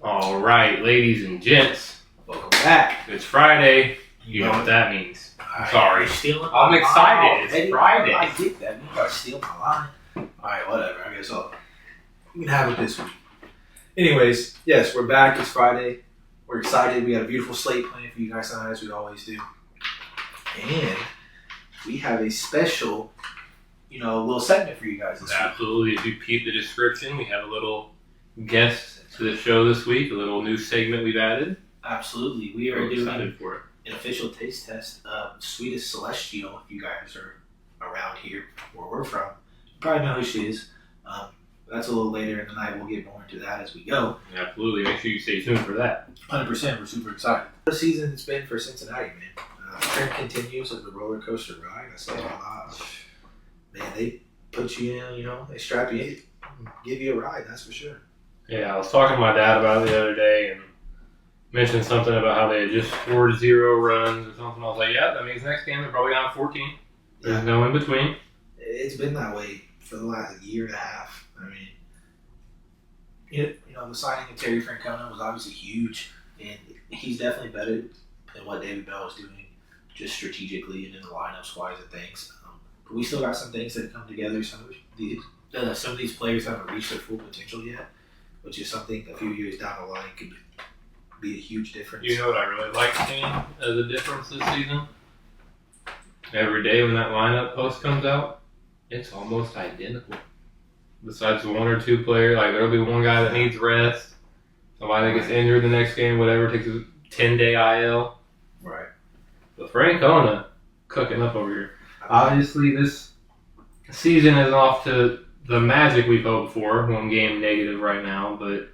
All right, ladies and gents, Welcome back. it's Friday. You know what that means. Sorry. I'm excited. It's Friday. I get that. You gotta steal my line. Alright, whatever. I guess we can have it this week. Anyways, yes, we're back. It's Friday. We're excited. We got a beautiful slate planned for you guys tonight, as we always do. And we have a special, little segment for you guys this week. Absolutely. If you peep the description, we have a little guest to the show this week, a little new segment we've added. Absolutely. We are We're doing excited for it. an official taste test of Sweetest Celestial. If you guys are around here where we're from, you probably know who she is. That's a little later in the night. We'll get more into that as we go. Absolutely. Make sure you stay tuned for that. 100%. We're super excited. The season has been for Cincinnati, man. Trend continues as the roller coaster ride. I say it a lot. Man, they put you in, they strap you in, give you a ride, that's for sure. Yeah, I was talking to my dad about it the other day and mentioned something about how they had just scored 0 runs or something. I was like, yeah, that means next game they're probably going to have 14. There's no in between. It's been that way for the last year and a half. I mean, the signing of Terry Francona was obviously huge, and he's definitely better than what David Bell was doing, just strategically and in the lineups wise and things. But we still got some things that come together. Some of these players haven't reached their full potential yet, which is something a few years down the line could be a huge difference. You know what I really like seeing as a difference this season? Every day when that lineup post comes out, it's almost identical. Besides one or two players, like there'll be one guy that needs rest, somebody that gets injured the next game, whatever, takes a 10-day IL. Right. But Francona cooking up over here. Obviously, this season is off to the magic we've hoped for. 1 game negative right now, but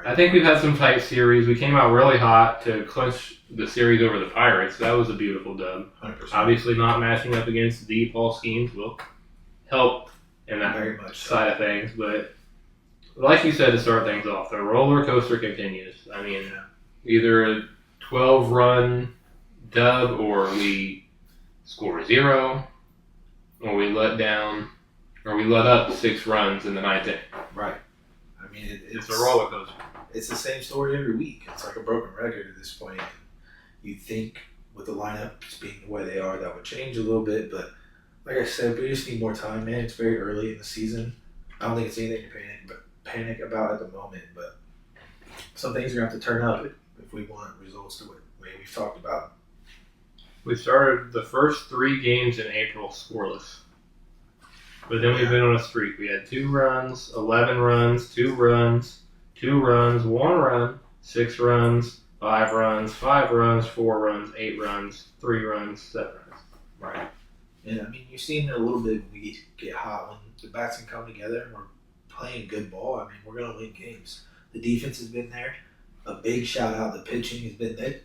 I think we've had some tight series. We came out really hot to clinch the series over the Pirates. That was a beautiful dub. 100%. Obviously, not matching up against the Paul schemes will help in that Very much side of things. But like you said, to start things off, the roller coaster continues. I mean, either a 12-run dub or we score 0, or we let up 6 runs in the 9th inning. Right. I mean, It's a roller coaster. It's the same story every week. It's like a broken record at this point. You'd think with the lineups being the way they are, that would change a little bit. But like I said, we just need more time, man. It's very early in the season. I don't think it's anything to panic about at the moment. But some things are going to have to turn up if we want results to it. I mean, we've talked about. We started the first 3 games in April scoreless. But then we've been on a streak. We had 2 runs, 11 runs, 2 runs, 2 runs, 1 run, 6 runs, 5 runs, 5 runs, 4 runs, 8 runs, 3 runs, 7 runs. Right. And I mean, you're seeing it a little bit when we get hot. When the bats can come together and we're playing good ball, I mean, we're going to win games. The defense has been there. A big shout out. The pitching has been there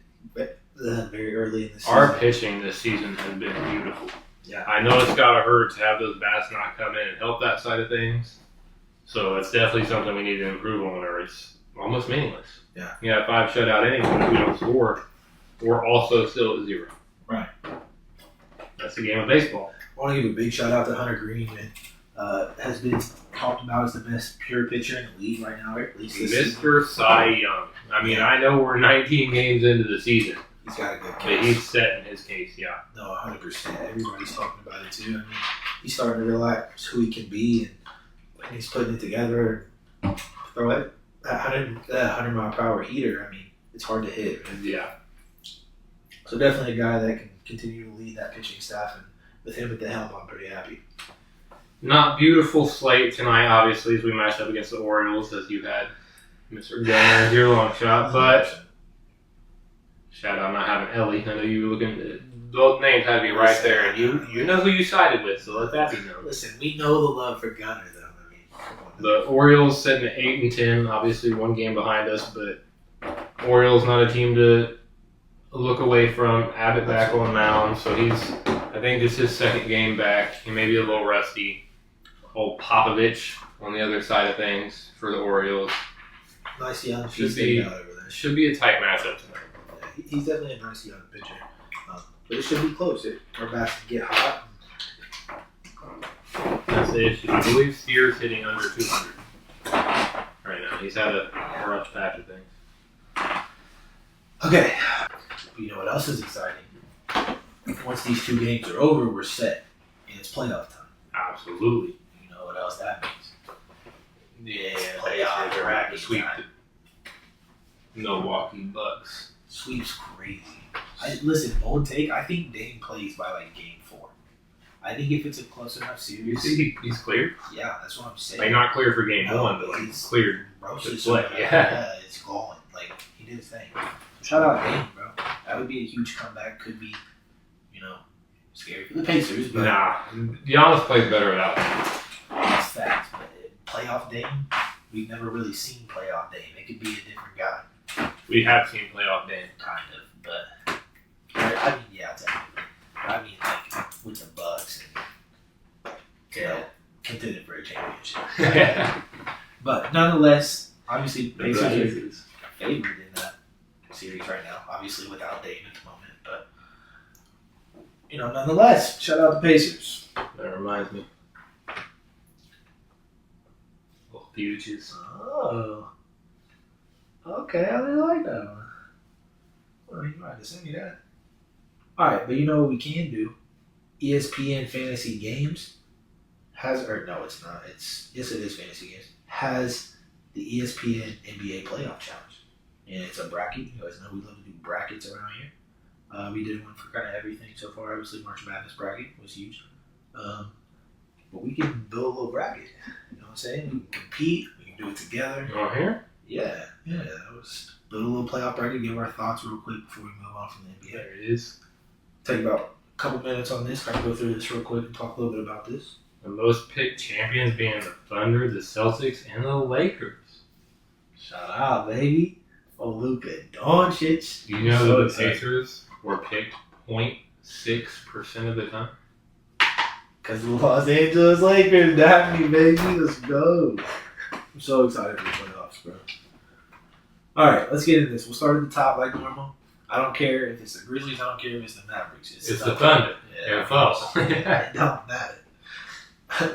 very early in the season. Our pitching this season has been beautiful. Yeah. I know it's got to hurt to have those bats not come in and help that side of things. So it's definitely something we need to improve on, or it's almost meaningless. Yeah. You have 5 shutout innings, but if we don't score, we're also still at 0. Right. That's the game of baseball. I want to give a big shout out to Hunter Green, man. Has been talked about as the best pure pitcher in the league right now, at least this season. Mr. Cy Young. I mean, I know we're 19 games into the season, He's got a good but case. he's setting his case, yeah. No, 100%. Everybody's talking about it too. I mean, he's starting to realize who he can be, and he's putting it together. Throw it that 100 mile per hour heater. I mean, it's hard to hit. Yeah. So definitely a guy that can continue to lead that pitching staff, and with him at the helm, I'm pretty happy. Not beautiful slate tonight, obviously, as we match up against the Orioles, as you had Mr. Gunner as your long shot, but shout out not having Ellie. I know you were looking. Both names had to be right there, and you know who you sided with, so let that be known. Listen, we know the love for Gunner, though. I mean, come on. The Orioles sitting at 8-10, obviously 1 game behind us, but Orioles not a team to look away from. Abbott back on the mound, so I think this is his 2nd game back. He may be a little rusty. Old Popovich on the other side of things for the Orioles. Nice young Should be out over there. Should be a tight matchup tonight. Yeah, he's definitely a nice young pitcher. But it should be close. Our bats can get hot. That's the issue. I believe Steer's hitting under 200 right now. He's had a rough patch of things. Okay. You know what else is exciting? Once these 2 games are over, we're set. And it's playoff time. Absolutely. You know what else that means? Yeah, playoff they're bracket to sweep time. the Milwaukee Bucks. Sweep's crazy. Listen, bold take, I think Dame plays by like game 4. I think if it's a close enough You series. see, he's cleared. Yeah, that's what I'm saying. Like, not clear for game No, 1, but like, he's cleared. Bro, to it's play. Yeah. it's going. Like, he did his thing. Shout out Dame, bro. That would be a huge comeback. Could be, scary for the Pacers, but Nah, Giannis plays better without him. that's fact. But playoff Dame, we've never really seen playoff Dame. It could be a different guy, We have seen playoff Dame. kind of. But I mean, yeah, technically. But I mean, like with the Bucks and contended for a championship. But nonetheless, obviously, The Pacers are Blazers. favored in that series right now. Obviously, without Dame at the moment, but nonetheless, shout out the Pacers. That reminds me. Little Fuges. Oh, okay, I really like that one. Well, you might have to send me that. All right, but you know what we can do? ESPN Fantasy Games it's not. Yes, it is Fantasy Games. Has the ESPN NBA Playoff Challenge, and it's a bracket. You guys know we love to do brackets around here. We did one for kind of everything so far. Obviously, March Madness bracket was huge. But we can build a little bracket. You know what I'm saying? We can compete. We can do it together. You want to hear? Yeah. That was build a little playoff bracket. Give our thoughts real quick before we move on from the NBA. There it is. Take about a couple minutes on this. Kind of go through this real quick and talk a little bit about this. The most picked champions being the Thunder, the Celtics, and the Lakers. Shout out, baby. Oh, Luka Doncic. You know So that the excited. Pacers were picked 0.6% of the time? Because the Los Angeles Lakers got me, baby. Let's go. I'm so excited for the playoffs, bro. All right, let's get into this. We'll start at the top like normal. I don't care if it's the Grizzlies. I don't care if it's the Mavericks. It's the Thunder. Yeah, It falls. it don't matter.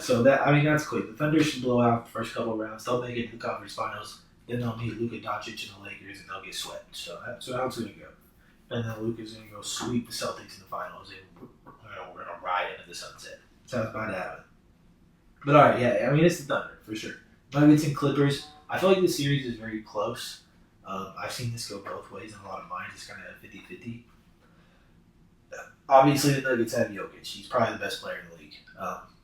So that's quick. The Thunder should blow out the first couple rounds. They'll make it to the conference finals. Then they'll meet Luka Doncic and the Lakers, and they'll get swept. So that's how it's gonna go. And then Luka's gonna go sweep the Celtics in the finals, and we're gonna ride into the sunset. So that's about to happen. But all right, yeah, I mean it's the Thunder for sure. Nuggets and Clippers. I feel like this series is very close. I've seen this go both ways in a lot of minds. It's kind of 50-50. Obviously, the Nuggets have Jokic. He's probably the best player in the league.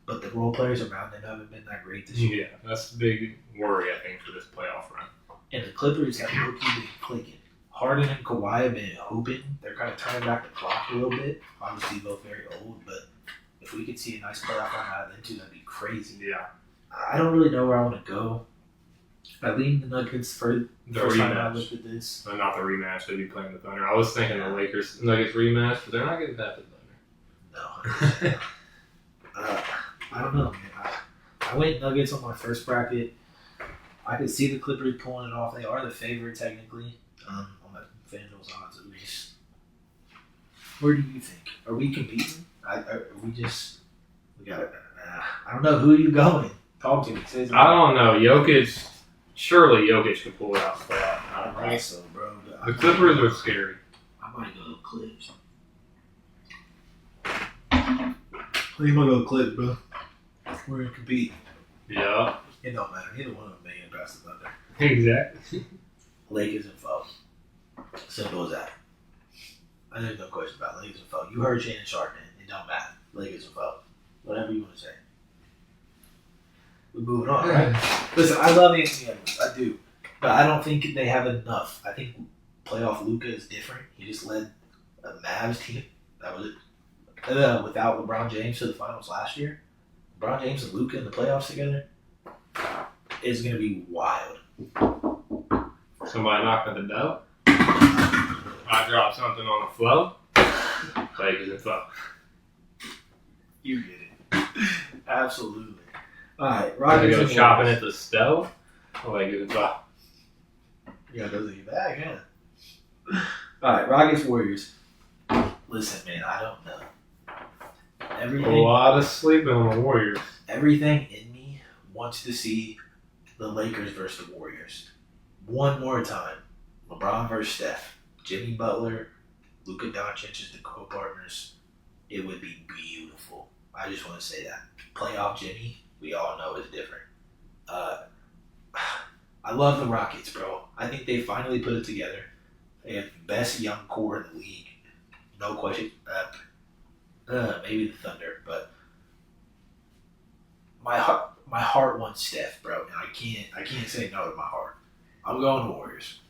But the role players around them haven't been that great this year. Yeah, that's the big worry, I think, for this playoff run. And the Clippers have low-key been clicking. Harden and Kawhi have been hooping. They're kind of turning back the clock a little bit. Obviously, both very old, but if we could see a nice playoff run out of them two, that'd be crazy. Yeah. I don't really know where I want to go. I lean the Nuggets for The first time I rematch. looked at this. No, not the rematch. They'd be playing the Thunder. I was thinking the Lakers Nuggets rematch, but they're not getting past the Thunder. No. I don't know, man. I went Nuggets on my first bracket. I could see the Clippers pulling it off. They are the favorite, technically, on the FanDuel's odds, at least. Where do you think? Are we competing? Are we just... We got it. I don't know. Who are you going? Talk to me. I don't know. Jokic, surely Jokic could pull it out. I don't think so, bro. But The Clippers are scary. I might go Clips. I think I'm going to go Clips, bro. We're going to compete. Yeah, It don't matter. Neither one of them made it past the Thunder. exactly. Lakers and foe. Simple as that. And there's no question about it. Lakers and foe. You heard Shannon Sharp, man. It don't matter. Lakers and foe. Whatever you want to say. We're moving on, right? Listen, I love Anthony Edwards. I do. But I don't think they have enough. I think playoff Luka is different. He just led a Mavs team. That was it. Without LeBron James to the finals last year. LeBron James and Luka in the playoffs together is going to be wild. Somebody knocked at the door. I dropped something on the floor. Lakers and flow. You get it. Absolutely. All right, I Rockets go and shopping Warriors. at the stove. Lakers and flow. You got those in your bag, huh? All right, Rockets Warriors. Listen, man, I don't know. A Everything lot of sleeping on the Warriors. in me wants to see the Lakers versus the Warriors. one more time. LeBron versus Steph. Jimmy Butler, Luka Doncic as the co-partners. It would be beautiful. I just want to say that. Playoff Jimmy, we all know is different. I love the Rockets, bro. I think they finally put it together. They have the best young core in the league. No question. Maybe the Thunder, but my heart wants Steph, bro, and I can't say no to my heart. I'm going Warriors.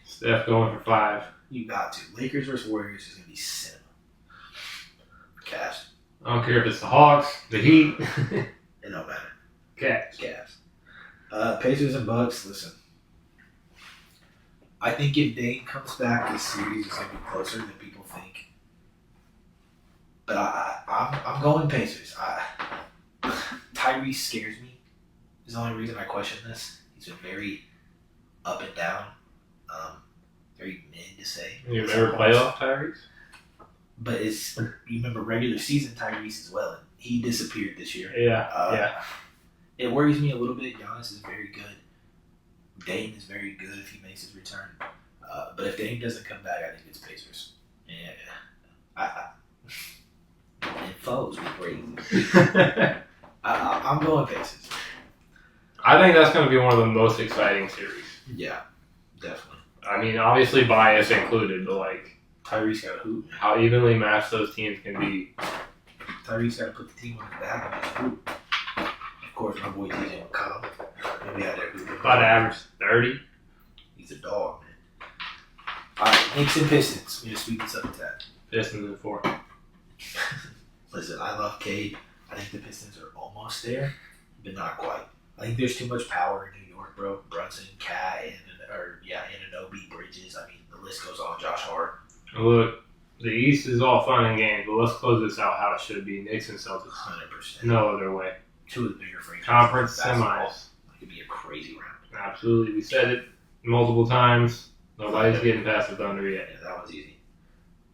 Steph going for 5. You got to. Lakers versus Warriors is gonna be cinema. Cavs. I don't care if it's the Hawks, the Heat. It don't matter. Cavs. Pacers and Bucks. Listen, I think if Dame comes back, this series is gonna be closer than people think. But I'm going Pacers. Tyrese scares me. Is the only reason I question this. He's been very up and down. Very mid to say. You remember playoff Tyrese? But you remember regular season Tyrese as well. And he disappeared this year. Yeah. It worries me a little bit. Giannis is very good. Dame is very good if he makes his return. But if Dame doesn't come back, I think it's Pacers. Yeah. And foes be crazy. I'm going Pacers. I think that's going to be one of the most exciting series. Yeah, definitely. I mean, obviously bias included, but like Tyrese got to hoop. How evenly matched those teams can be. Tyrese got to put the team on his back and just hoop. Of course, my boy TJ McConnell. Maybe out there hooping. About to average 30. He's a dog, man. All right, Knicks and Pistons. We're going to speed this up to that. Pistons in 4. Listen, I love Cade. I think the Pistons are almost there, but not quite. I think there's too much power in New York, bro. Brunson, Cat, Anunoby, Bridges. I mean, the list goes on. Josh Hart. Look, the East is all fun and games, but let's close this out how it should be. Knicks and Celtics. 100%. No other way. Two of the bigger franchises. Conference semis. It could be a crazy round. Absolutely. We said it multiple times. Nobody's getting past the Thunder yet. Yeah, that one's easy.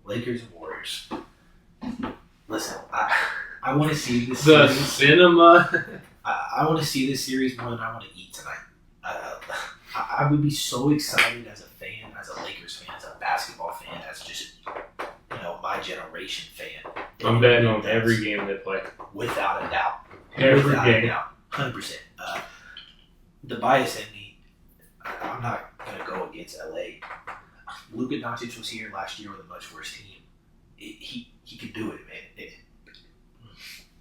Lakers and Warriors. Listen, I want to see this The series. cinema. I want to see this series more than I want to eat tonight. I would be so excited as a fan, as a Lakers fan, as a basketball fan, as just, my generation fan. I'm betting on every game they play. Without a doubt. Every Without game. a doubt. 100%. The bias in me, I'm not going to go against LA. Luka Doncic was here last year with a much worse team. He could do it, man.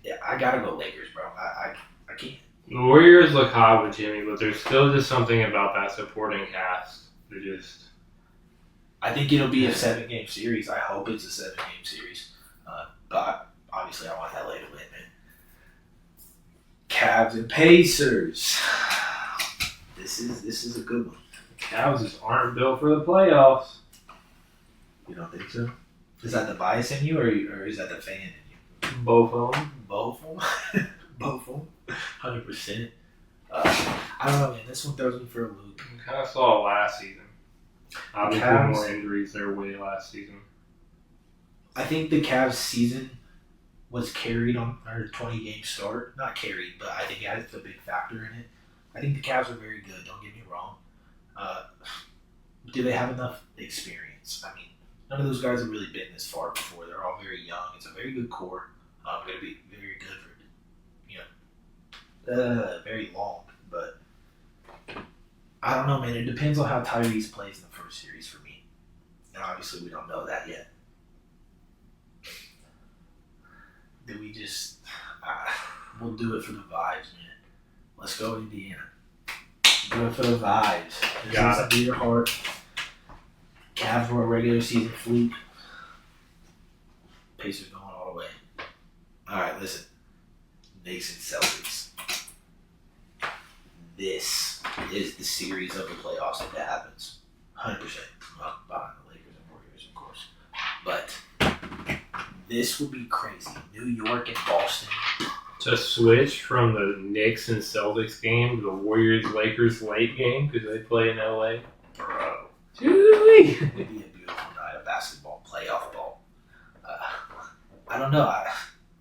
Yeah, I got to go Lakers, bro. I can't. The Warriors look hot with Jimmy, but there's still just something about that supporting cast. They're just... I think it'll be a 7-game series. I hope it's a 7-game series. But obviously I want LA to win, man. Cavs and Pacers. This is a good one. The Cavs just aren't built for the playoffs. You don't think so? Is that the bias in you, or is that the fan in you? Both of them. Both of them? Both of them? 100%. I don't know, man. This one throws me for a loop. We kind of saw it last season. Obviously, Cavs, more injuries their way last season. I think the Cavs season was carried on our 20-game start. Not carried, but I think it has a big factor in it. I think the Cavs are very good. Don't get me wrong. Do they have enough experience? I mean, none of those guys have really been this far before. They're all very young. It's a very good core. Going to be very good for, very long. But I don't know, man. It depends on how Tyrese plays in the first series for me. And obviously, we don't know that yet. Do we just... we'll do it for the vibes, man. Let's go Indiana. Do it for the vibes. Got it. Your heart. Cavs were a regular season fluke. Pacers going all the way. Alright, listen. Knicks and Celtics. This is the series of the playoffs if that happens. 100%. Well, behind the Lakers and Warriors, of course. But this would be crazy. New York and Boston. To switch from the Knicks and Celtics game to the Warriors-Lakers late game because they play in LA. Bro. It would be a beautiful night of basketball, playoff ball. I don't know.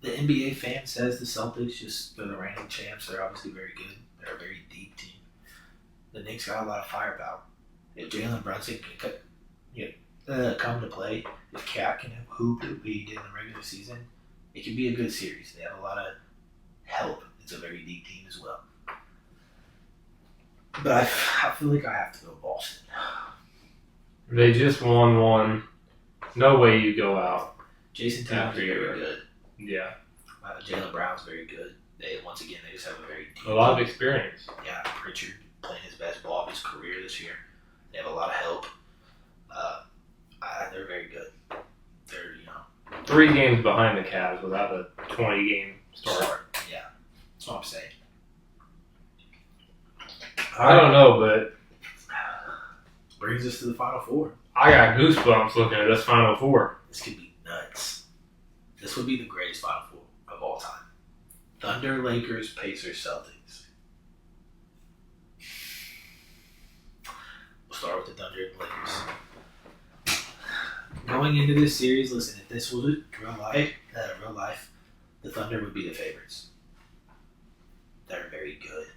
The NBA fan says the Celtics they're the reigning champs. They're obviously very good. They're a very deep team. The Knicks got a lot of firepower. If Jalen Brunson can come to play, if Cat can hoop the way he did in the regular season, it can be a good series. They have a lot of help. It's a very deep team as well. But I feel like I have to go Boston. They just won one. No way you go out. Jason Tatum's very good. Yeah. Jaylen Brown's very good. They just have a very deep A lot of experience. Yeah, Pritchard playing his best ball of his career this year. They have a lot of help. They're very good. They're 3 games behind the Cavs without a 20-game start. Yeah, that's what I'm saying. I don't know, but brings us to the Final Four. I got goosebumps looking at this Final Four. This could be nuts. This would be the greatest Final Four of all time. Thunder, Lakers, Pacers, Celtics. We'll start with the Thunder and Lakers. Going into this series, listen, if this was real life, the Thunder would be the favorites. They're very good.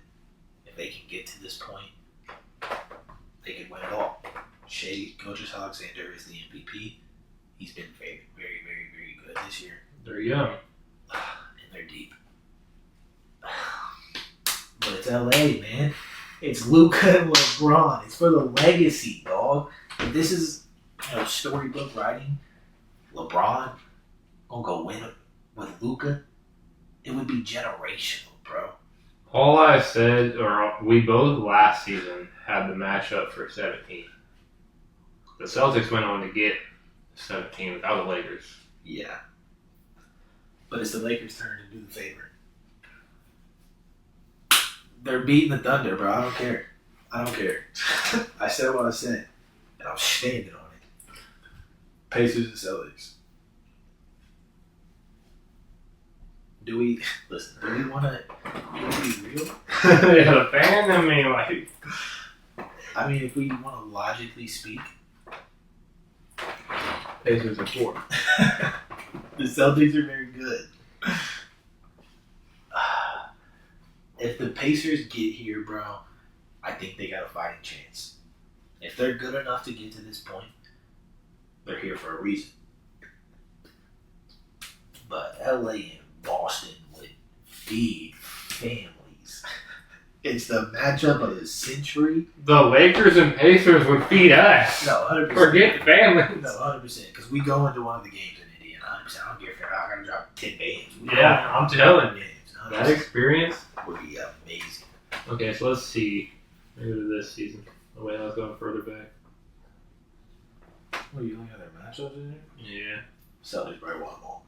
If they can get to this point, they can win it all. Shea Gilgeous-Alexander is the MVP. He's been very, very, very, very good this year. They're young. And they're deep. But it's LA, man. It's Luka and LeBron. It's for the legacy, dog. If this is storybook writing, LeBron gonna go win with Luka, it would be generational, bro. All I said, or we both last season had the matchup for 17. The Celtics went on to get 17 without the Lakers. Yeah. But it's the Lakers' turn to do the favor. They're beating the Thunder, bro. I don't care. I said what I said, and I'm standing on it. Pacers and Celtics. Do we want to be real? Yeah, the fan, I mean, if we want to logically speak, Pacers are 4. the Celtics are very good. If the Pacers get here, bro, I think they got a fighting chance. If they're good enough to get to this point, they're here for a reason. But LA and Boston would feed families. It's the matchup of the century. The Lakers and Pacers would feed us. No, 100%. Forget families. No, 100%. Because we go into one of the games in Indiana. 100%. I don't care if they're not going to drop 10 games. Yeah, I'm telling you. Games. That experience would be amazing. Okay, so let's see. Maybe this season. Oh, wait, I was going further back. What, you only have their matchups in there? Yeah. Celtics probably won them all.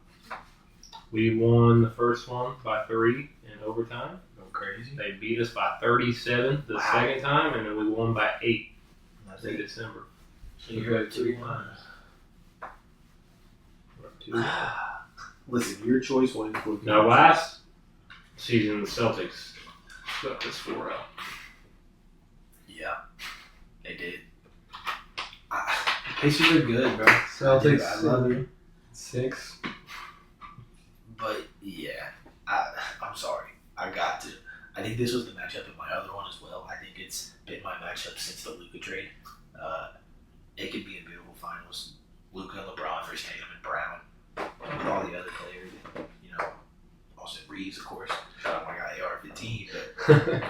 We won the first one by 3 in overtime. Go crazy. They beat us by 37 the second time, and then we won by 8 in December. So you heard 2 times. Listen, your choice won. Now, last season, the Celtics swept us 4-0. Yeah, they did. Pacers are good, bro. Celtics, I love you. 6. But yeah, I'm sorry. I got to. I think this was the matchup of my other one as well. I think it's been my matchup since the Luka trade. It could be a beautiful finals. Luka and LeBron versus Tatum and Brown. With all the other players. Austin Reeves, of course. Shout out my guy AR-15. But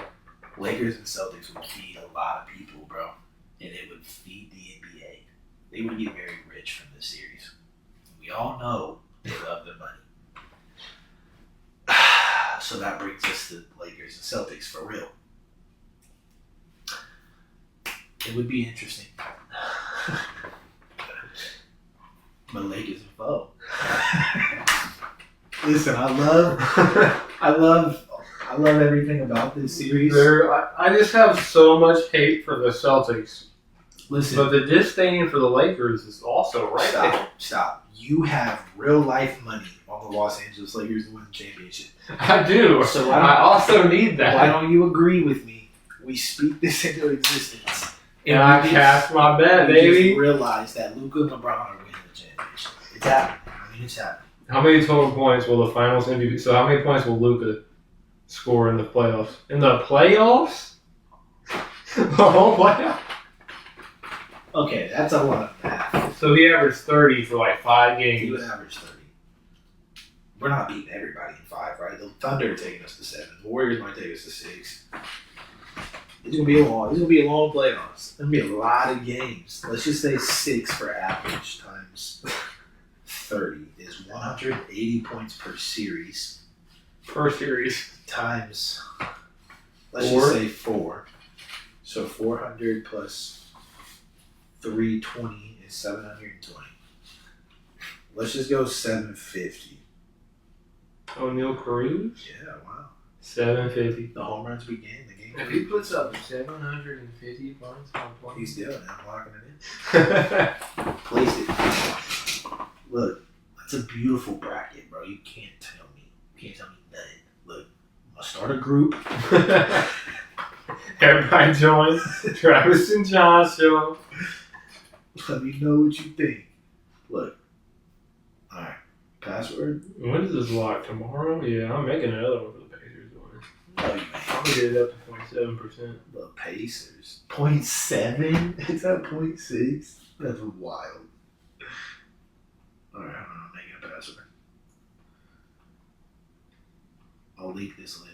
Lakers and Celtics would feed a lot of people, bro. And it would feed the NBA. They would get very rich from this series. We all know they love the money. So that brings us to Lakers and Celtics for real. It would be interesting. But Lakers and foe. Listen, I love everything about this series. I just have so much hate for the Celtics. Listen, but the disdain for the Lakers is also right there. Stop. You have real life money on the Los Angeles Lakers to win the championship. I do. So I also need that. Why don't you agree with me? We speak this into existence. And I cast my bet, baby. Just realize that Luka and LeBron are winning the championship. It's happening. It's happening. How many total points will the Finals MVP? So how many points will Luka score in the playoffs? In the playoffs? The whole playoffs? Okay, that's a lot of math. So he averaged 30 for like 5 games. He would average 30. We're not beating everybody in 5, right? The Thunder are taking us to 7. The Warriors might take us to 6. It's gonna be a long playoffs. It's gonna be a lot of games. Let's just say 6 for average times 30 is 180 points per series. Per series. Times, let's just say 4. So 400 plus 320 is 720. Let's just go 750. O'Neal Cruz? Yeah, wow. 750. The home runs began the game. If he puts up 750 points on point, He's doing it. I'm locking it in. Place it. Look, that's a beautiful bracket, bro. You can't tell me nothing. Look, I'm gonna start a group. Everybody join Travis and Jon Show. Let me know what you think. Look. Alright. Password. When is this lock? Tomorrow? Yeah, I'm making another one for the Pacers. Oh, you I'm gonna get it up to 0.7%. The Pacers. 0.7? It's at 0.6? That's wild. Alright, I'm making a password. I'll leak this later.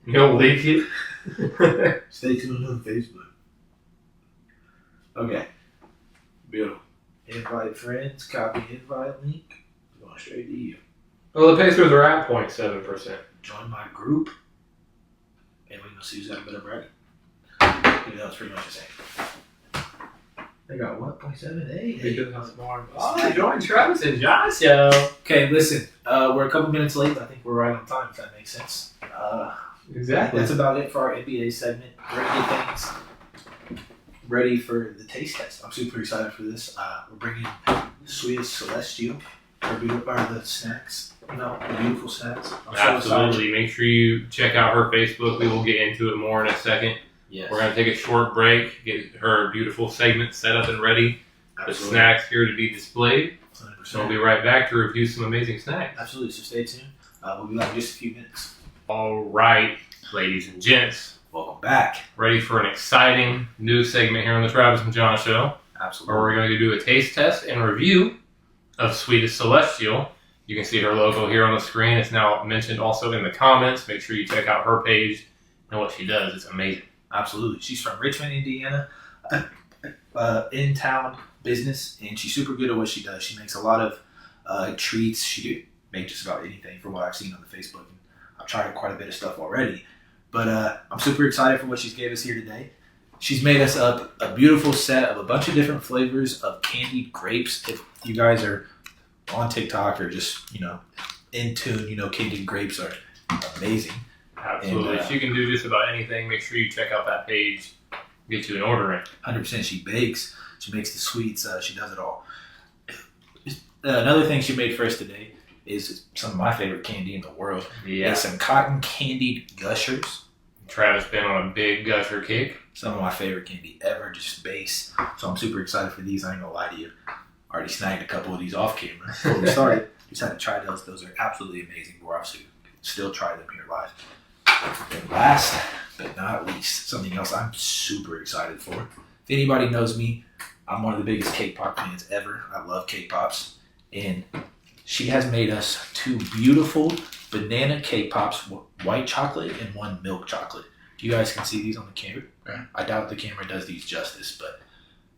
You'll leak it? Stay tuned on Facebook. Okay. Beautiful. Invite friends, copy invite link. Going straight to you. Well, the Pacers are at 0.7%. Join my group. And we're going to see who's got a better bracket. You know, it's pretty much the same. They got what? 0.7? Because how smart. Oh, join Travis and Jon Show. Okay, listen. We're a couple minutes late, but I think we're right on time, if that makes sense. Exactly. That's about it for our NBA segment. We're going to get things ready for the taste test. I'm super excited for this. We're bringing Sweetest Celestial, or the snacks. You know, the beautiful snacks. Absolutely. Make sure you check out her Facebook. We will get into it more in a second. Yes. We're going to take a short break, get her beautiful segment set up and ready. Absolutely. The snacks here to be displayed. 100%. So we'll be right back to review some amazing snacks. Absolutely. So stay tuned. We'll be back in just a few minutes. All right, ladies and gents. Welcome back. Ready for an exciting new segment here on the Travis and Jon Show. Absolutely. Where we're going to do a taste test and review of Sweetest Celestial. You can see her logo here on the screen. It's now mentioned also in the comments. Make sure you check out her page and what she does. It's amazing. Absolutely. She's from Richmond, Indiana. In-town business, and she's super good at what she does. She makes a lot of treats. She can make just about anything from what I've seen on the Facebook. And I've tried quite a bit of stuff already. But I'm super excited for what she's gave us here today. She's made us up a beautiful set of a bunch of different flavors of candied grapes. If you guys are on TikTok or just, in tune, candied grapes are amazing. Absolutely. She can do just about anything. Make sure you check out that page. Get you an order in. 100%. She bakes. She makes the sweets. She does it all. Another thing she made for us today is some of my favorite candy in the world. Yeah. It's some cotton candied gushers. Travis been on a big gusher kick. Some of my favorite candy ever, just base. So I'm super excited for these. I ain't gonna lie to you. Already snagged a couple of these off camera before we started. Just had to try those. Those are absolutely amazing. We're obviously still try them here live. And last but not least, something else I'm super excited for. If anybody knows me, I'm one of the biggest cake pop fans ever. I love cake pops. And she has made us 2 beautiful banana cake pops, white chocolate and 1 milk chocolate. You guys can see these on the camera. I doubt the camera does these justice, but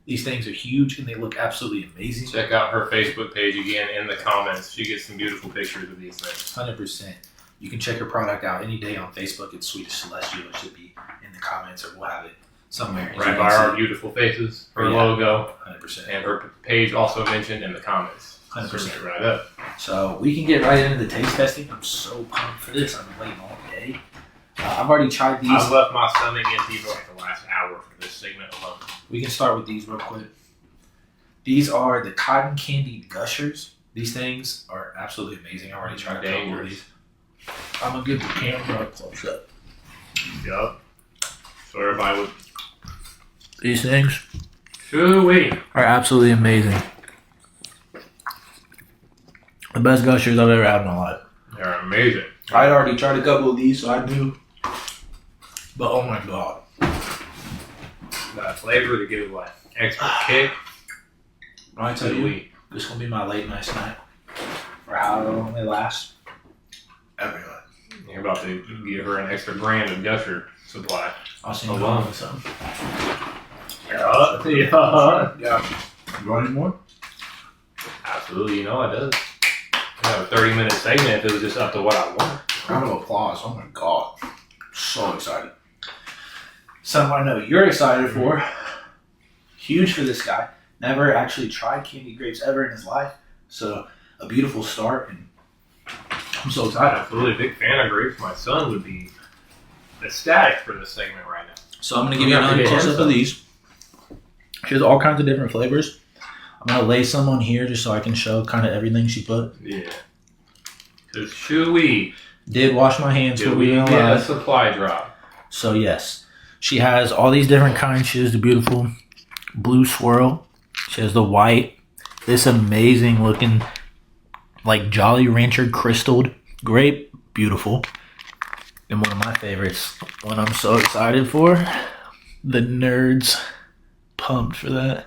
these things are huge and they look absolutely amazing. Check out her Facebook page again in the comments. She gets some beautiful pictures of these things. 100%. You can check her product out any day on Facebook. It's Sweetest Celestial. It should be in the comments or we'll have it somewhere. Right by our beautiful faces, her logo, 100%. And her page also mentioned in the comments. 100%. Right up. So we can get right into the taste testing. I'm so pumped for this. I've been waiting all day. I've already tried these. I've left my stomach empty for like the last hour for this segment alone. We can start with these real quick. These are the cotton candied gushers. These things are absolutely amazing. I've already tried a couple of these. I'm going to give the camera a close up. Yup. So everybody would. These things Shoo-wee. are absolutely amazing. The best gushers I've ever had in my life. They're amazing. I'd already tried a couple of these, so I knew. But oh my god. that flavor to give it like extra kick. When I tell you, this is gonna be my late night snack for how long they last. Every night. You're about to give her an extra brand of Gusher supply. I'll see you along with some. Yeah. You want any more? Absolutely, you know I does. I have a 30-minute segment if it was just up to what I want. Round of applause. Oh my god. So excited. Something I know you're excited for. Huge for this guy. Never actually tried candy grapes ever in his life. So, a beautiful start. And I'm so excited. Absolutely, big fan of grapes. My son would be ecstatic for this segment right now. So, I'm going to give you another close-up of these. Here's all kinds of different flavors. I'm going to lay some on here just so I can show kind of everything she put. Yeah. Because Chewy did wash my hands before we get a supply drop. So yes, she has all these different kinds. She has the beautiful blue swirl. She has the white. This amazing looking like Jolly Rancher crystalled grape. Beautiful. And one of my favorites, one I'm so excited for. The nerds pumped for that.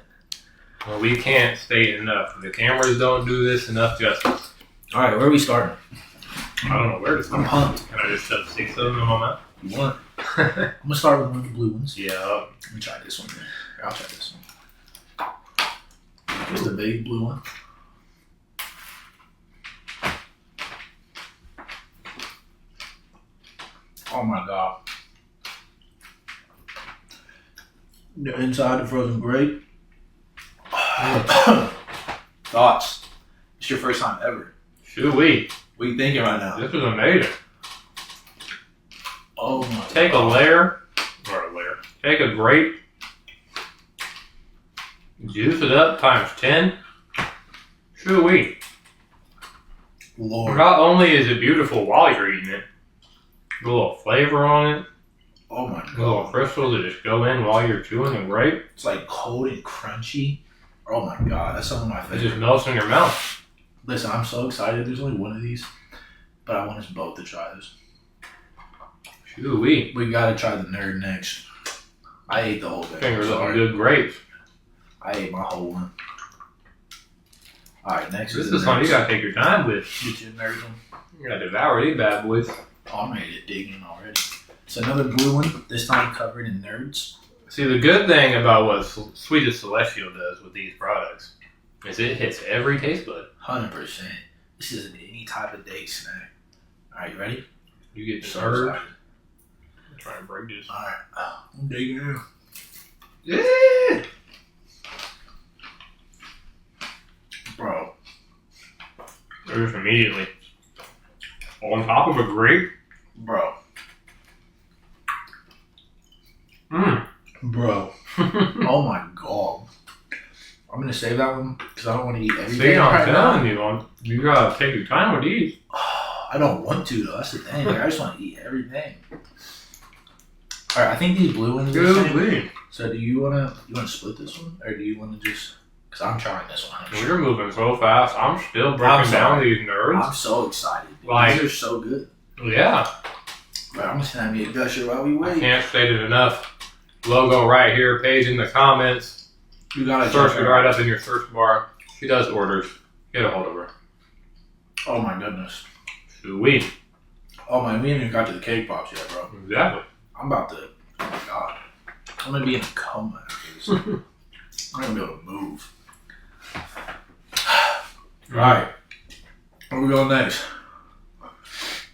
Well, we can't state enough. The cameras don't do this enough justice. All right, where are we starting? I don't know where to start. I'm pumped. Can I just shove 6 of them in my mouth? You want? I'm going to start with one of the blue ones. Yeah. Let me try this one. Here, I'll try this one. Here's the big blue one. Oh my god. The inside the frozen grape. Thoughts? It's your first time ever. Chewy. What are you thinking right now? This is amazing. Oh my Take god. Take a grape, juice it up times 10. Chewy. Lord. Not only is it beautiful while you're eating it, a little flavor on it, Oh my a little god. crystals that just go in while you're chewing the grape. It's like cold and crunchy. Oh my god. That's some of my It favorites. just melts in your mouth. Listen, I'm so excited. There's only one of these, but I want us both to try this. Chewy. We gotta try the nerd next. I ate the whole thing. Fingers on Sorry. good grapes. I ate my whole one. Alright, next This the is something you nerds. gotta take your time with. Get you a nerd one. You gotta devour these bad boys. Oh, I'm ready to dig in already. It's another blue one, this time covered in nerds. See, the good thing about what Sweetest Celestial does with these products is it hits every taste bud. 100%. This is an any type of day snack. Alright, you ready? You get So served. excited. I'm trying to break this. Alright, I'm digging in. Yeah. Bro, Just immediately. On top of a grape. bro, Mmm. bro. Oh my god. I'm gonna save that one because I don't want to eat everything. See, I'm right telling you, you gotta take your time with these. I don't want to though. That's the thing. Like, I just want to eat everything. All right, I think these blue ones are the same. Good. So do you wanna split this one, or do you wanna just? Because I'm trying this one. Well, you're moving so fast. I'm still breaking down these nerds. I'm so excited. Dude. Like- These are so good. Yeah. But I'm just gonna have me a gusher while we I wait. can't state it enough. Logo right here, page in the comments. You gotta Search check it her right out. up in your search bar. She does orders. Get a hold of her. Oh my goodness. Sweet. Oh my, we haven't even got to the cake pops yet, bro. Exactly. I'm about to. Oh my god. I'm gonna be in a coma after this. I'm not gonna be able to move. Alright. Where we going next?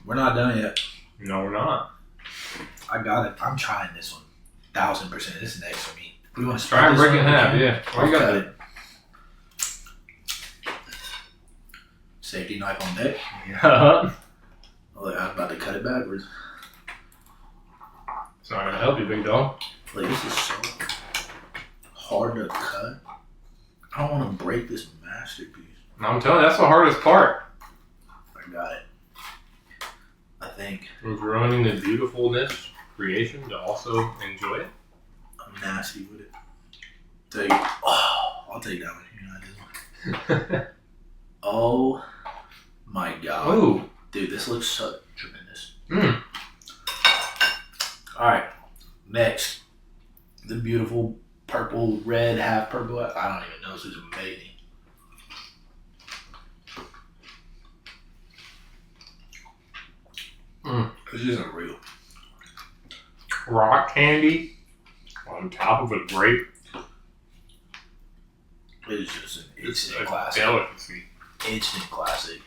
We're not done yet. No, we're not. I got it. I'm trying this one. 1000%. This is next for me. We want to Try and break it in half, yeah. Well, you got cut that. it. Safety knife on deck. Yeah. Oh, look, I'm about to cut it backwards. It's not gonna help you, big dog. Like, this is so hard to cut. I don't want to break this masterpiece. I'm telling you, that's the hardest part. I got it. I think We're ruining the beautifulness creation to also enjoy it. I'm nasty with it. I'll take that one. You know, this one. Oh my god. Ooh. Dude, this looks so tremendous. Mm. Alright. Next. The beautiful purple, red, half purple. I don't even know. This is amazing. This isn't real. Rock candy on top of a grape. It's just an It's instant a classic. delicacy. Instant classic.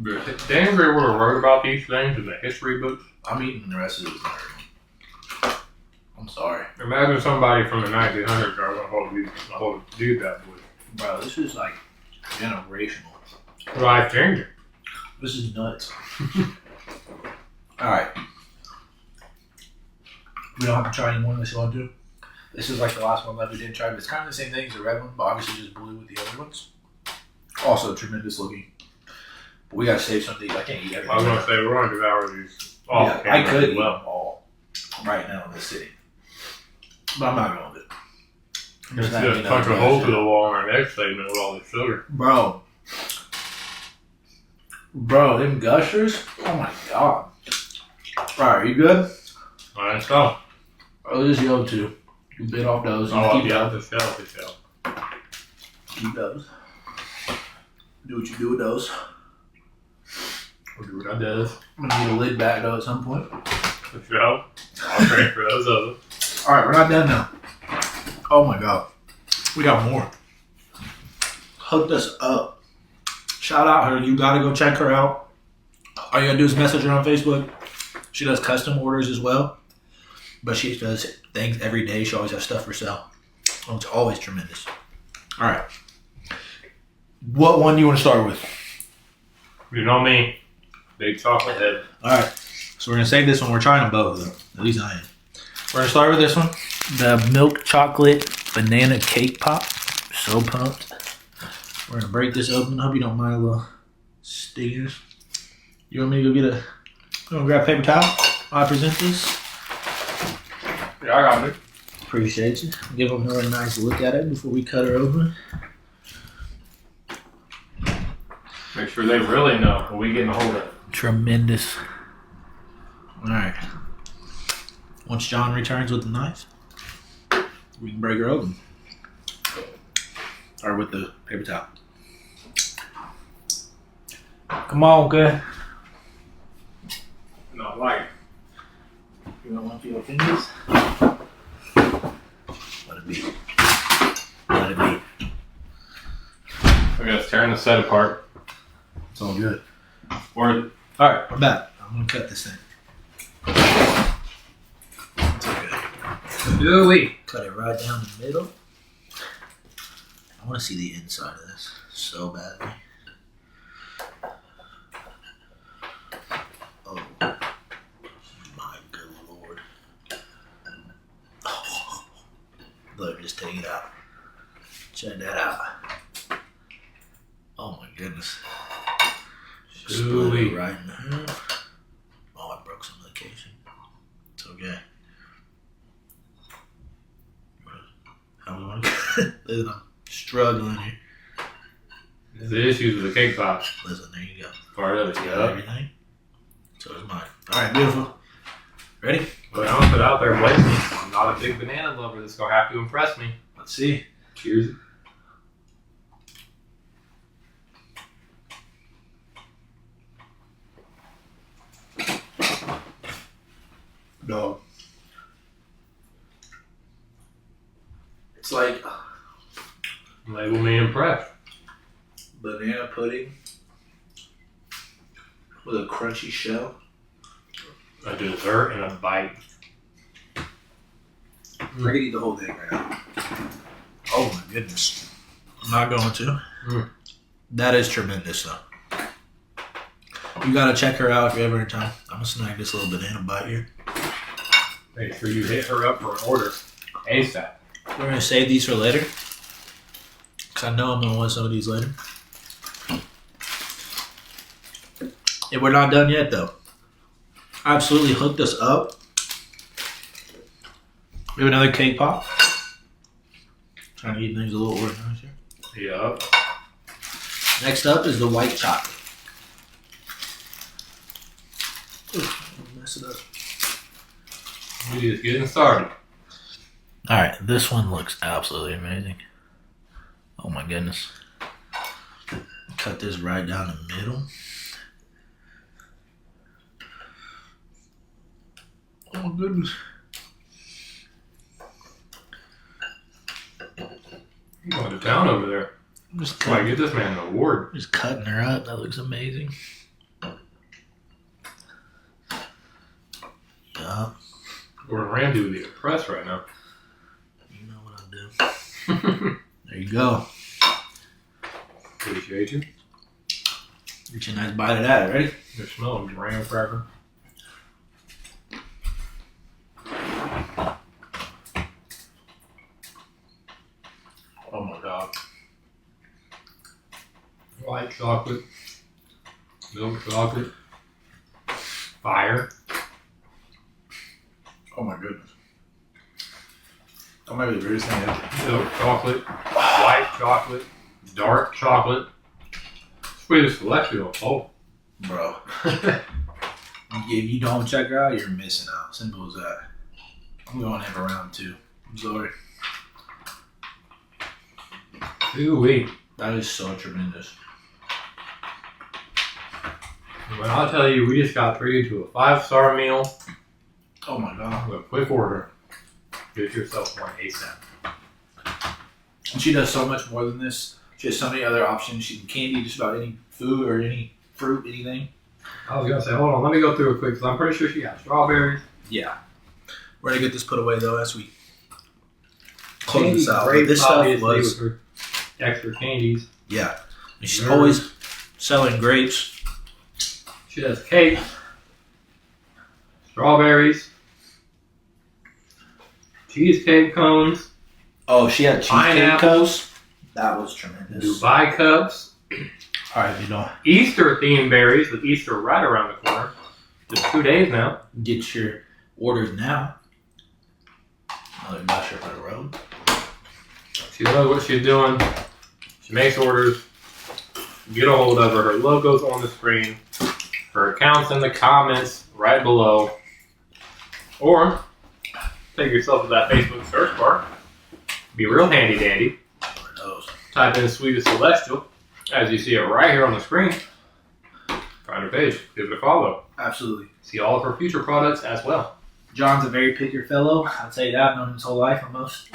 Did anybody ever wrote about these things in the history books? I'm eating the rest of this. I'm sorry. Imagine somebody from the 1900s are going to hold do that with. Bro, this is like generational. Life changing. This is nuts. Alright. We don't have to try anymore unless you want to. This is like the last one that we didn't try, but it's kind of the same thing as the red one, but obviously just blue with the other ones. Also tremendous looking. But we gotta save some of these. I can't eat everything. I was going to say, we're going to devour these all. Yeah, I could eat them all right now in this city. But I'm not going to. It's just punch a hole through the wall in our next segment with all this sugar. Bro, them gushers? Oh my god. Alright, you good? Alright, so. Oh, this is yo too. You bit off those. Oh, Keep yeah, those. the shell. Keep those. Do what you do with those. We'll do what I does. I'm gonna need a lid back though at some point. The shell. I'll transfer those others. Alright, we're not done now. Oh my god. We got more. Hooked us up. Shout out her. You gotta go check her out. All you gotta do is message her on Facebook. She does custom orders as well. But she does things every day. She always has stuff for sale. Oh, it's always tremendous. Alright. What one do you want to start with? You know me. Big chocolate head. Alright. So we're gonna save this one. We're trying them both though. At least I am. We're gonna start with this one. The milk chocolate banana cake pop. So pumped. We're gonna break this open. Hope you don't mind a little stickers. You want me to go get you want to grab a paper towel while I present this? Yeah, I got it. Appreciate you. Give them a nice look at it before we cut her open. Make sure they really know what we getting a hold of. Tremendous. Alright. Once John returns with the knife, we can break her open. Or with the paper towel. Come on, good. No, like. You don't want your fingers? Let it be. Let it be. I guess tearing the set apart. It's all good. Or Alright, we're back. I'm gonna cut this thing. It's okay. do we? Cut it right down the middle. I want to see the inside of this so badly. Oh my good lord. Oh. Look, just take it out. Check that out. Oh my goodness. Split it right in half. Oh, I broke some of the casing. It's okay. How we want to listen, I'm struggling here. There's the issues with the cake pop. Listen, there you go. Part of it, Got yeah. everything. So is mine. Alright, beautiful. Ready? But I'm gonna put out there blatantly. I'm not a big banana lover. This is gonna have to impress me. Let's see. Cheers. Dog. It's like Label me impressed. banana pudding with a crunchy shell. A dessert and a bite. I could eat the whole thing right now. Oh my goodness. I'm not going to. That is tremendous though. You gotta check her out if you're ever in town. I'm gonna snag this little banana bite here. Make sure you hit her up for an order ASAP. We're gonna save these for later. Cause I know I'm gonna want some of these later. And we're not done yet though. Absolutely hooked us up. We have another cake pop. Trying to keep things a little organized here. Yup. Next up is the white chocolate. Ooh, mess it up. We just getting started. All right, this one looks absolutely amazing. Oh my goodness. Cut this right down the middle. Oh my goodness. You going to town over there. I'm just Why, get this man an award. Just cutting her up. That looks amazing. Yeah. Gordon Ramsay would be impressed right now. You know what I'll do. There you go. Appreciate you. Get you a nice bite of that. Ready? You're smelling graham cracker. Oh my god. White chocolate. Milk chocolate. Fire. Oh my goodness. That might be the weirdest thing ever. Milk chocolate. White chocolate. Dark chocolate. Sweetest celestial. Oh. Bro. If you don't check her out, you're missing out. Simple as that. I'm going in for round 2. I'm sorry. Ooh-wee. That is so tremendous. Well, I'll tell you, we just got treated to a 5-star meal Oh my god. with a quick order. Get yourself one ASAP. And she does so much more than this. She has so many other options. She can candy just about any food or any fruit, anything. I was going to say, hold on, let me go through it quick, because I'm pretty sure she got strawberries. Yeah. We're going to get this put away, though, as we close Candy this out. But grapes, this stuff obviously, was... with her extra candies. Yeah. And she's Nerds. always selling grapes. She does cake, strawberries, cheesecake cones, Oh, she had cheesecake Pineapples. cups. That was tremendous. Dubai cups, All right, you know, Easter themed berries with Easter right around the corner. Just 2 days now. get your orders now. Another gusher for the road. She knows what she's doing. She makes orders. Get a hold of her. Her logo's on the screen. Her account's in the comments right below. Or take yourself to that Facebook search bar. Be real handy dandy. For those. Type in Sweetest Celestial, as you see it right here on the screen. Find her page. Give it a follow. Absolutely. See all of her future products as well. John's a very picky fellow. I'll tell you that. I've known him his whole life almost.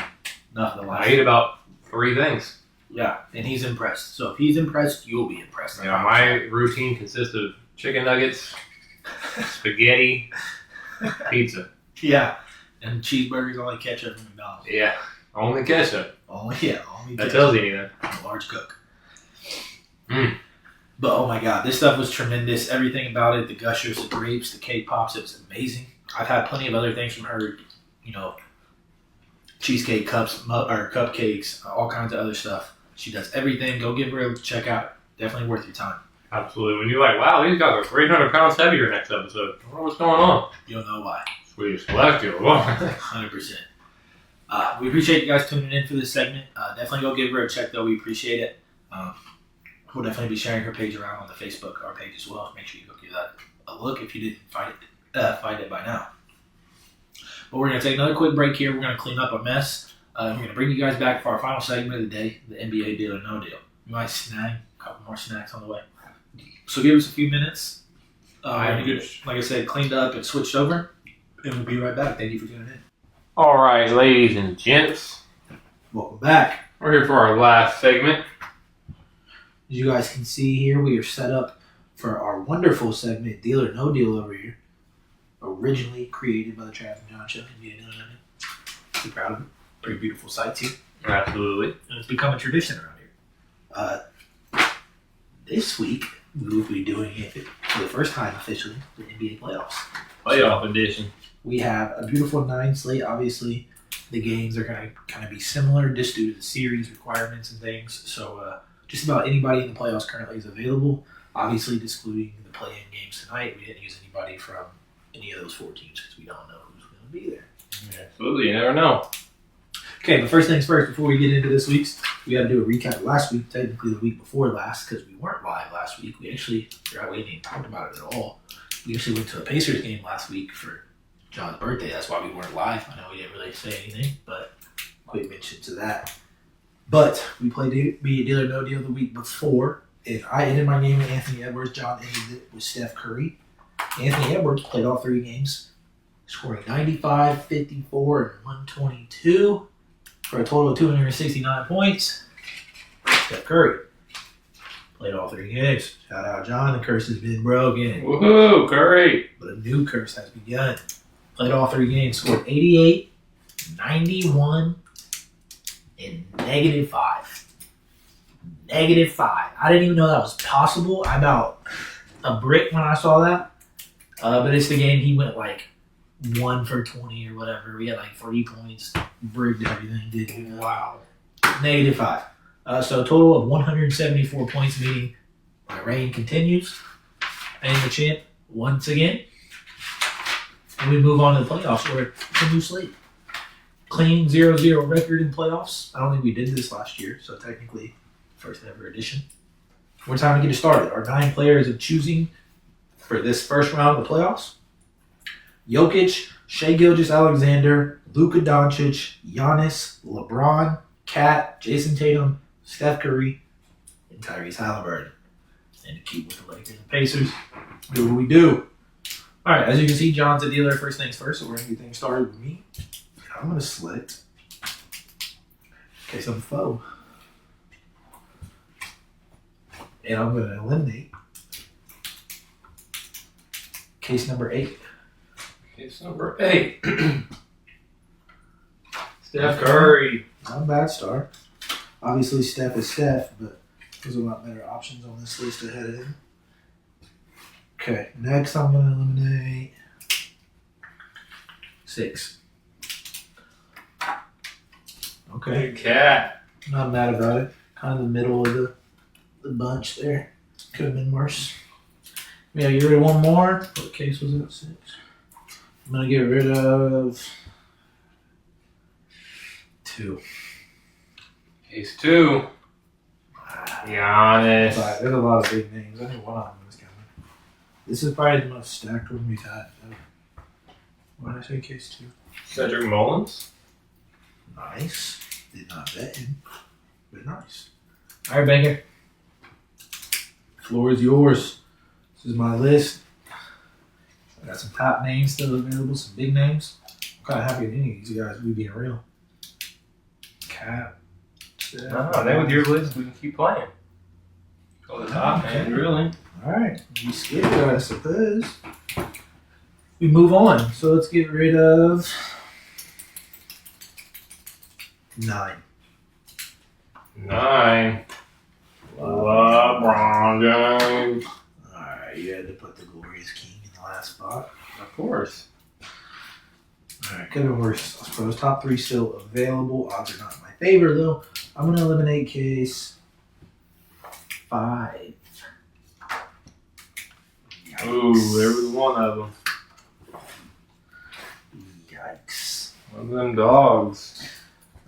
Nothing I like eat about 3 things. Yeah, and he's impressed. So if he's impressed, you'll be impressed. Yeah, my routine consists of chicken nuggets, spaghetti, pizza. Yeah, and cheeseburgers only ketchup from McDonald's. Yeah, only ketchup. Only That ketchup. tells you anything. I'm a large cook. Mm. But oh my god, this stuff was tremendous. Everything about it, the gushers, the grapes, the cake pops, it was amazing. I've had plenty of other things from her, you know, cheesecake cups, or cupcakes, all kinds of other stuff. She does everything. Go give her a check out. Definitely worth your time. Absolutely. When you're like, wow, these guys are 300 pounds heavier next episode. I wonder what's going on. You'll know why. Sweetest Celestial. 100%. We appreciate you guys tuning in for this segment. Definitely go give her a check, though. We appreciate it. We'll definitely be sharing her page around on the Facebook, our page as well. Make sure you go give that a look if you didn't find it by now. But we're going to take another quick break here. We're going to clean up a mess. We're going to bring you guys back for our final segment of the day, the NBA Deal or No Deal. We might snag a couple more snacks on the way. So give us a few minutes. We're going to get, like I said, cleaned up and switched over. And we'll be right back. Thank you for tuning in. All right, ladies and gents. Welcome back. We're here for our last segment. As you guys can see here, we are set up for our wonderful segment, Deal or No Deal over here. Originally created by the Trav and Jon Show MLB. Pretty proud of it. Pretty beautiful site too. Absolutely. And it's become a tradition around here. This week, we will be doing it for the first time officially, the NBA playoffs. Playoff edition. We have a beautiful 9 slate. Obviously, the games are going to kind of be similar just due to the series requirements and things. So just about anybody in the playoffs currently is available. Obviously, excluding the play-in games tonight. We didn't use anybody from any of those 4 teams because we don't know who's going to be there. Absolutely. You never know. Okay, but first things first, before we get into this week's, we got to do a recap of last week, technically the week before last, because we weren't live last week. We actually, we didn't even talk about it at all. We actually went to a Pacers game last week for John's birthday. That's why we weren't live. I know we didn't really say anything, but quick mention to that. But we played Be a Deal or No Deal the week before, and I ended my game with Anthony Edwards. John ended it with Steph Curry. Anthony Edwards played all 3 games, scoring 95, 54, and 122 for a total of 269 points. Steph Curry played all 3 games. Shout out, John. The curse has been broken. Woohoo, Curry! But a new curse has begun. Played all 3 games, scored 88, 91, and -5. -5. I didn't even know that was possible. I about a brick when I saw that. But it's the game he went like 1 for 20 or whatever. We had like 3 points, bricked everything, did it. Wow. -5. So a total of 174 points, meaning my reign continues. I am the champ once again. And we move on to the playoffs where it's a new slate. Clean 0-0 record in playoffs. I don't think we did this last year, so technically first ever edition. We're time to get it started. Our 9 players of choosing for this first round of the playoffs: Jokic, Shai Gilgeous-Alexander, Luka Doncic, Giannis, LeBron, Kat, Jason Tatum, Steph Curry, and Tyrese Halliburton. And to keep with the Lakers and Pacers, do what we do. All right, as you can see, John's a dealer. First things first, so we're going to get things started with me. I'm going to select case I'm foe. And I'm going to eliminate case number 8. Case number 8. Steph Curry. Not a bad start. Obviously, Steph is Steph, but there's a lot better options on this list ahead of him. Okay, next I'm going to eliminate 6. Okay, Big cat. not mad about it. Kind of the middle of the bunch there. Could have been worse. Yeah, get rid of one more. What case was it? 6. I'm going to get rid of 2. Case 2. Giannis. But there's a lot of big names. I think one of them is coming. This is probably the most stacked one we've had. Why did I say case 2? Cedric Mullins. Nice. Did not bet him, but nice. All right, Banger. Floor is yours. This is my list. I got some top names still available, some big names. I'm kind of happy with any of these guys. We being real. Cap. Then with your list, we can keep playing. Go to the top, man. Really. All right. We skip it, I suppose. We move on. So let's get rid of 9. 9. LeBron James. Alright, you had to put the glorious king in the last spot. Of course. Alright, could have been worse. I suppose top 3 still available. Odds are not in my favor though. I'm going to eliminate case 5. Yikes. Ooh, there was one of them. Yikes. One of them dogs.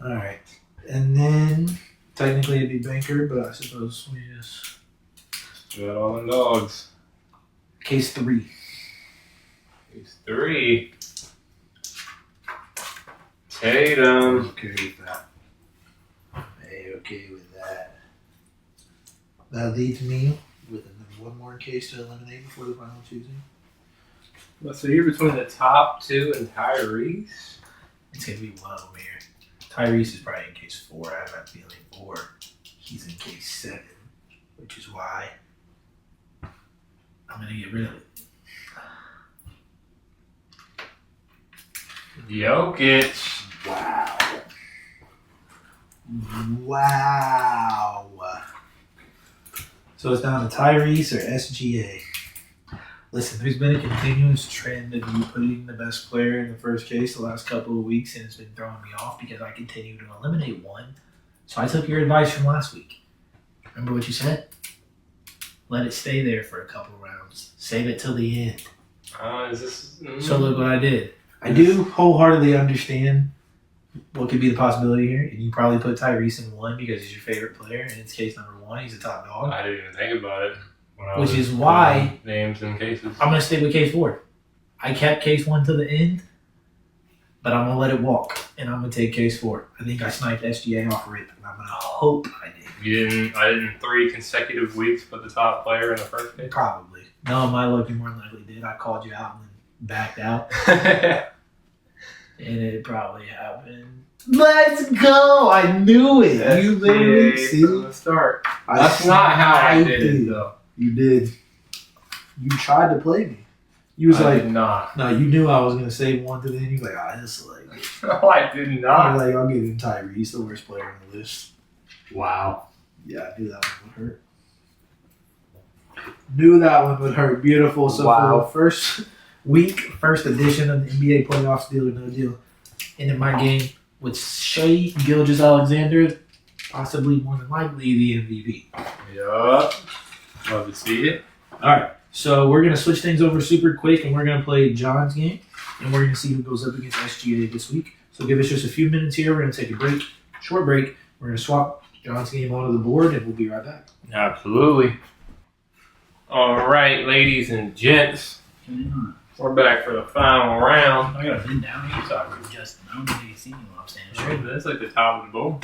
Alright, and then technically it'd be Banker, but I suppose we just... Got all them dogs. Case 3. Case 3. Tatum. Okay with that. Okay with that. That leaves me with one more case to eliminate before the final choosing. So you're between the top 2 and Tyrese? It's going to be one of them here. Tyrese is probably in case 4, I have that feeling, or he's in case 7, which is why I'm going to get rid of it. Jokic. Wow. Wow. So it's down to Tyrese or SGA. Listen, there's been a continuous trend of you putting the best player in the first case the last couple of weeks, and it's been throwing me off because I continue to eliminate one. So I took your advice from last week. Remember what you said? Let it stay there for a couple rounds. Save it till the end. Is this... So look what I did. I do wholeheartedly understand what could be the possibility here, and you probably put Tyrese in 1 because he's your favorite player, and it's case number 1. He's a top dog. I didn't even think about it. Which is why names and cases. I'm going to stick with case 4. I kept case 1 to the end but I'm gonna let it walk, and I'm gonna take case 4. I think I sniped SGA off rip, and I'm gonna hope I did. I didn't 3 consecutive weeks put the top player in the first case. Probably. No, my lucky more than likely did. I called you out and then backed out, and it probably happened. Let's go! I knew it. You literally see from the start. That's not how I did it though. You did. You tried to play me. You was I like, did not. no, you knew I was gonna say 1 to then. You was like, this is like. No, I did not. Like, I'll give him Tyree. He's the worst player on the list. Wow. Yeah, I knew that one would hurt. Knew that one would hurt. Beautiful. So Wow. for the first week, first edition of the NBA playoffs, Deal or No Deal, and in my game with Shea Gilgeous-Alexander, possibly more than likely the MVP. Yup. Love to see it. All right, so we're gonna switch things over super quick, and we're gonna play John's game, and we're gonna see who goes up against SGA this week. So give us just a few minutes here. We're gonna take a break, short break. We're gonna swap John's game onto the board, and we'll be right back. Absolutely. All right, ladies and gents, we're back for the final round. I gotta bend down here so I can adjust. I don't think you can see me while I'm standing straight. That's like the top of the bowl.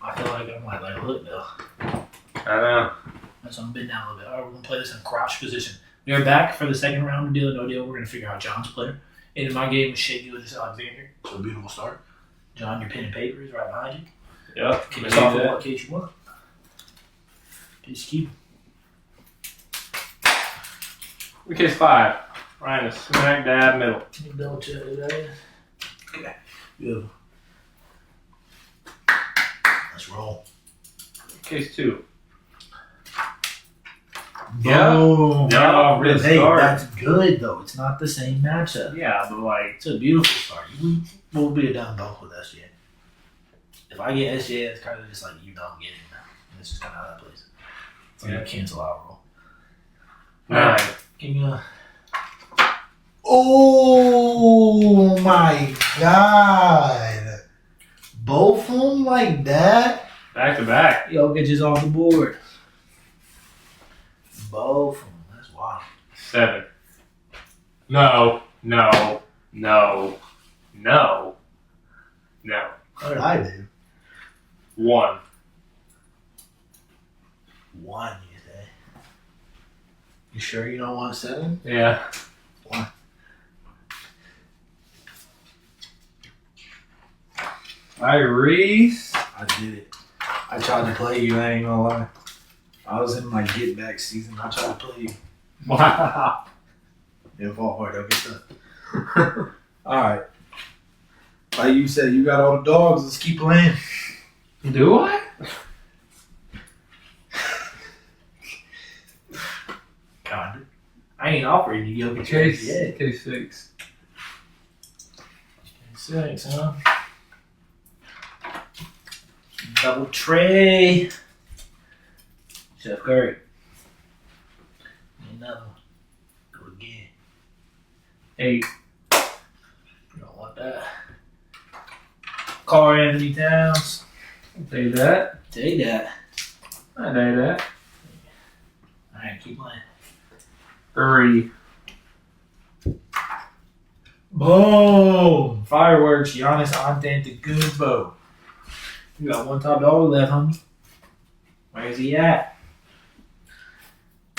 I feel like I'm like look though. I know. So I'm bend down a little bit. All right, we're gonna play this in crouch position. We are back for the second round of Deal or No Deal. We're gonna figure out John's player. And in my game is Shea Gilgeous-Alexander. So beautiful start. John, your pen and paper is right behind you. Yep. Kick us off in what case you want. Just keep. Case 5. Right in the smack dab middle. Can you double check who that is? Okay. Beautiful. Let's roll. Case 2. Boom. Yeah, good Hey, start. that's good though. It's not the same matchup. Yeah, but like, It's a beautiful start. We'll be a done both with SGA. If I get SGA, it's kind of just like you don't get him now. And it's just kind of how that plays. It's like a cancel out roll. 9. Give me a. Oh my god! Both of them like that? Back to back. Yo, get you off the board. Both of them. That's wild. 7. No. What did I do? 1. 1, you say? You sure you don't want 7? Yeah. 1. Reese. I did it. I tried to play you, I ain't gonna lie. I was in my get back season. I tried to play you. Wow. It'll fall hard. Don't get stuck. Alright. Like you said, you got all the dogs. Let's keep playing. Do I? Kinda. I ain't offering you Jokic Case yet. 6. 6, huh? Double tray. Chef Curry. Another one. Go again. 8. You don't want that. Carl Anthony Towns. Say that. Take that. I say that. Alright, keep playing. 3. Boom! Fireworks, Giannis Antetokounmpo. You got one top dog left, homie. Where's he at?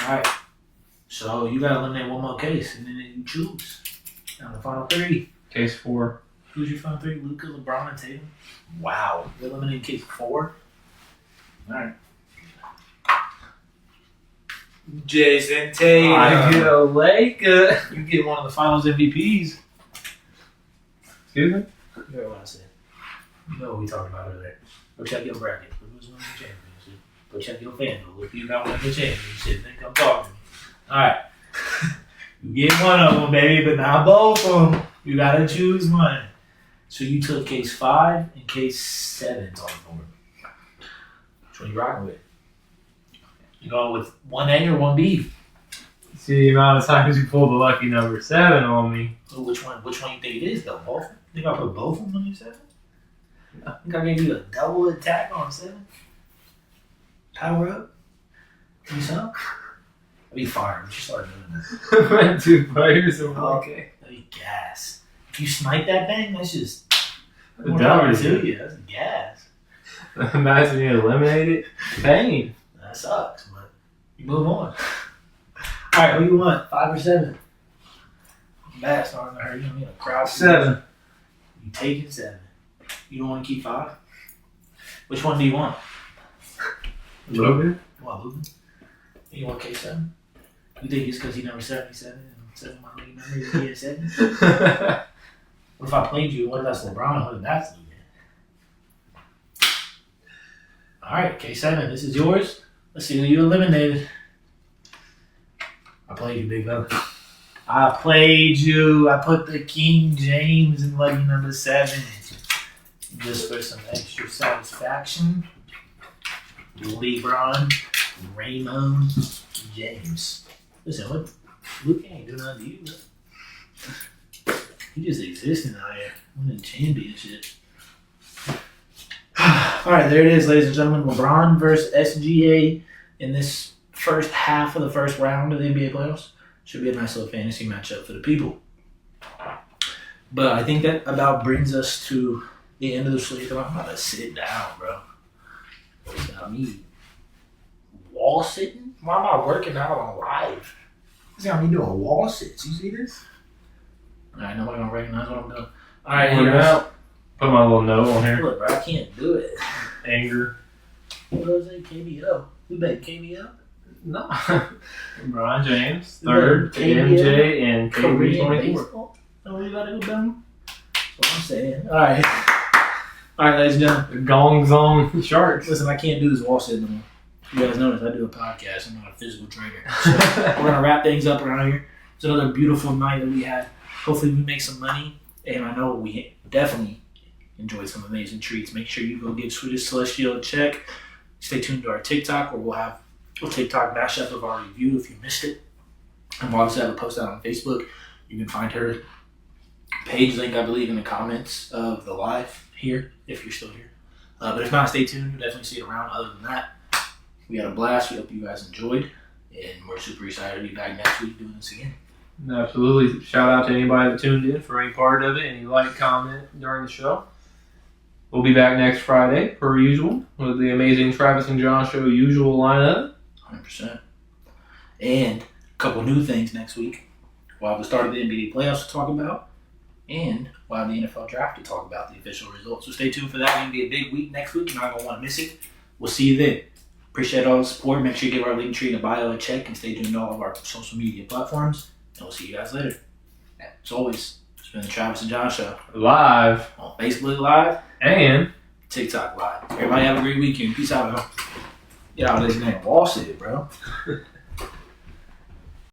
Alright. So you gotta eliminate one more case and then you choose. Now the final 3. Case 4. Who's your final 3? Luka, LeBron, and Tatum. Wow. You eliminated case 4? Alright. Jason Tatum. I get a Laker. You get one of the finals MVPs. Excuse me? You heard what I said. You know what we talked about earlier. Go check your bracket. Look who's winning the championship. Go check your FanDuel. Look who you got winning the championship. Then come talk to me. Alright. You get one of them, baby, but not both of them. You gotta choose one. So you took case 5 and case 7 on the board. Which one you rocking with? You going with 1A or 1B? See the amount of times you pulled the lucky number 7 on me. So which one you think it is though? Both? You think I put both of them on your 7? I think I gave you a double attack on 7. Power up. You saw? I'd be fired. We should start doing this. Went 2 players in one Oh. case. That'd be gas. If you snipe that thing, that's just more Dumb power as to it. you. That's gas. Imagine you eliminate it. Pain. That sucks, but you move on. Alright, who you want? 5 or 7? Bad starting to hurt. You know, crowd. 7. You taking 7. You don't want to keep 5? Which one do you want? Logan? You want Lugan? You want K7? You think it's because he number 77 and 7 my league numbers and he had 7? What if I played you? What if that's LeBron? What if that's Lugan? Alright, K7, this is yours. Let's see who you eliminated. I played you, big fella. I played you. I put the King James in lucky number 7. Just for some extra satisfaction. LeBron, Raymond, James. Listen, what? Luke ain't doing nothing to you, bro. He just existing out here, winning championship. Alright, there it is, ladies and gentlemen. LeBron versus SGA in this first half of the first round of the NBA playoffs. Should be a nice little fantasy matchup for the people. But I think that about brings us to the end of the slate. I'm about to sit down, bro. What's got me wall sitting? Why am I working out on live? It's got me doing wall sits. You see this? Alright, nobody gonna recognize what I'm doing. Alright, Work out. Put my little note on here. Look, bro, I can't do it. Anger. What was it? KBO. Who bet KBO? No. LeBron James. You 3rd. bet KBO? MJ and Korean KD 24. baseball? Oh, you gotta go down? That's what I'm saying. Alright. Alright, ladies and gentlemen. Gongs on Sharks. Listen, I can't do this wall sitting anymore. You guys notice I do a podcast. I'm not a physical trainer. So we're gonna wrap things up around here. It's another beautiful night that we had. Hopefully we make some money. And I know we definitely enjoyed some amazing treats. Make sure you go give Sweetest Celestial a check. Stay tuned to our TikTok where we'll have a TikTok mashup of our review if you missed it. And we'll also have a post out on Facebook. You can find her page link, I believe, in the comments of the live here, if you're still here. But if not, stay tuned. You'll definitely see it around. Other than that, we had a blast. We hope you guys enjoyed. And we're super excited to be back next week doing this again. Absolutely. Shout out to anybody that tuned in for any part of it, any comment during the show. We'll be back next Friday, per usual, with the amazing Travis and Jon Show usual lineup. 100%. And a couple new things next week. We'll have the start of the NBA playoffs to talk about. And we'll have the NFL draft to talk about, the official results. So stay tuned for that. It's going to be a big week next week. You're not going to want to miss it. We'll see you then. Appreciate all the support. Make sure you give our link tree in the bio a check and stay tuned to all of our social media platforms. And we'll see you guys later. As always, it's been the Travis and Jon Show. Live. On Facebook Live And TikTok Live. Everybody have a great weekend. Peace out, y'all. Get out of this damn wall sit, bro.